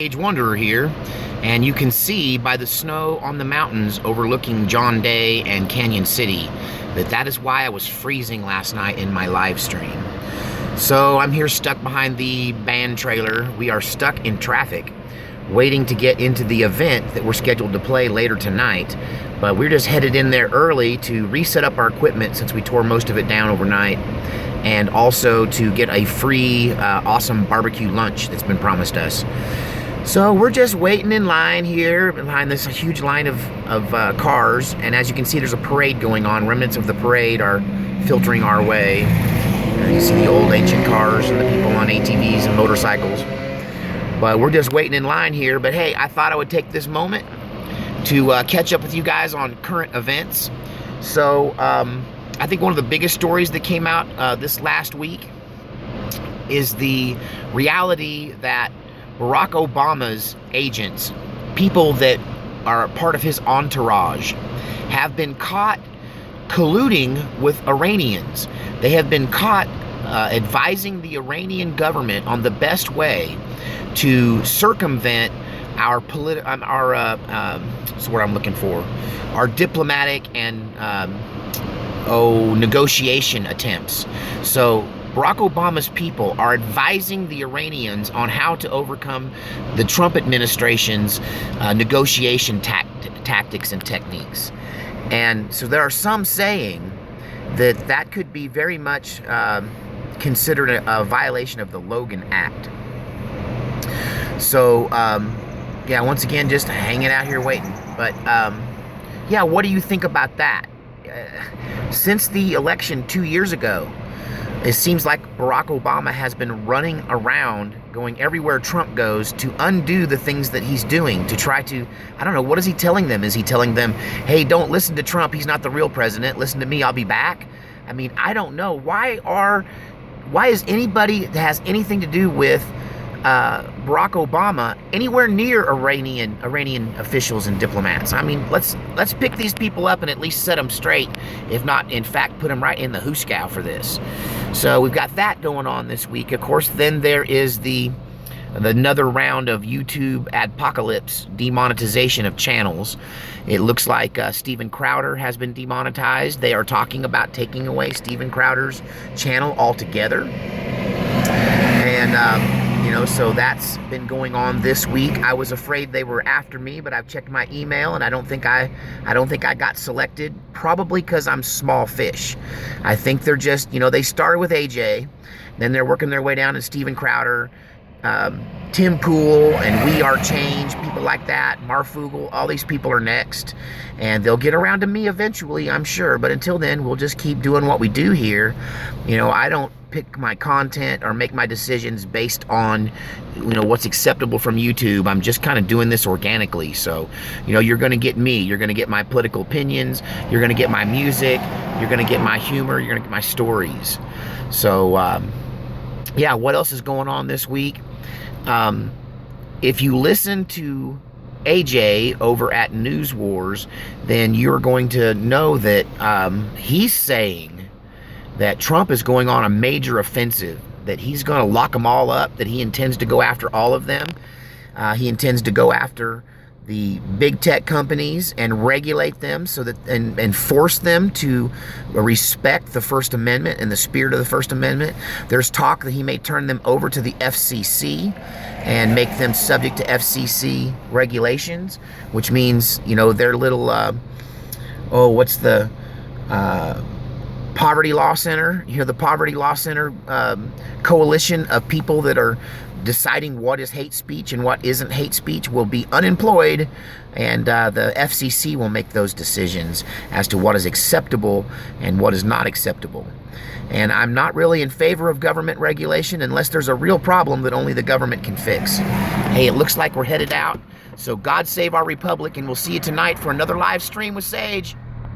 Age Wanderer here, and you can see by the snow on the mountains overlooking John Day and Canyon City that is why I was freezing last night in my live stream. So I'm here stuck behind the band trailer. We are stuck in traffic waiting to get into the event that we're scheduled to play later tonight, but we're just headed in there early to reset up our equipment since we tore most of it down overnight, and also to get a free awesome barbecue lunch that's been promised us. So we're just waiting in line here behind this huge line of cars, and as you can see, there's a parade going on. Remnants of the parade are filtering our way. You see the old ancient cars and the people on ATVs and motorcycles. But we're just waiting in line here. But hey, I thought I would take this moment to catch up with you guys on current events. So I think one of the biggest stories that came out this last week is the reality that Barack Obama's agents, people that are a part of his entourage, have been caught colluding with Iranians. They have been caught advising the Iranian government on the best way to circumvent our what's the word I'm looking for? Our diplomatic and negotiation attempts. So Barack Obama's people are advising the Iranians on how to overcome the Trump administration's negotiation tactics and techniques. And so there are some saying that could be very much considered a violation of the Logan Act. So, yeah, once again, just hanging out here waiting. But, yeah, what do you think about that? Since the election 2 years ago, it seems like Barack Obama has been running around, going everywhere Trump goes, to undo the things that he's doing, to try to, I don't know, what is he telling them? Is he telling them, hey, don't listen to Trump, he's not the real president, listen to me, I'll be back? I mean, I don't know. Why is anybody that has anything to do with Barack Obama anywhere near Iranian officials and diplomats? I mean, let's pick these people up and at least set them straight, if not, in fact, put them right in the hooskow for this. So we've got that going on this week. Of course, then there is another round of YouTube adpocalypse, demonetization of channels. It looks like Steven Crowder has been demonetized. They are talking about taking away Steven Crowder's channel altogether. And so that's been going on this week. I was afraid they were after me, but I've checked my email and I don't think I got selected, probably because I'm small fish. I think they're just, they started with AJ, then they're working their way down to Steven Crowder, Tim Pool, and We Are Change, people like that, Marfugel, all these people are next, and they'll get around to me eventually, I'm sure, but until then, we'll just keep doing what we do here. I don't pick my content or make my decisions based on, what's acceptable from YouTube. I'm just kind of doing this organically. So, you're going to get me, you're going to get my political opinions, you're going to get my music, you're going to get my humor, you're going to get my stories. So, yeah, what else is going on this week? If you listen to AJ over at News Wars, then you're going to know that he's saying that Trump is going on a major offensive, that he's going to lock them all up, that he intends to go after all of them. He intends to go after the big tech companies and regulate them so that and force them to respect the First Amendment and the spirit of the First Amendment. There's talk that he may turn them over to the FCC and make them subject to FCC regulations, which means, their little what's the Poverty Law Center, the Poverty Law Center coalition of people that are deciding what is hate speech and what isn't hate speech will be unemployed, and the FCC will make those decisions as to what is acceptable and what is not acceptable. And I'm not really in favor of government regulation unless there's a real problem that only the government can fix. Hey, it looks like we're headed out, so God save our republic, and we'll see you tonight for another live stream with Sage.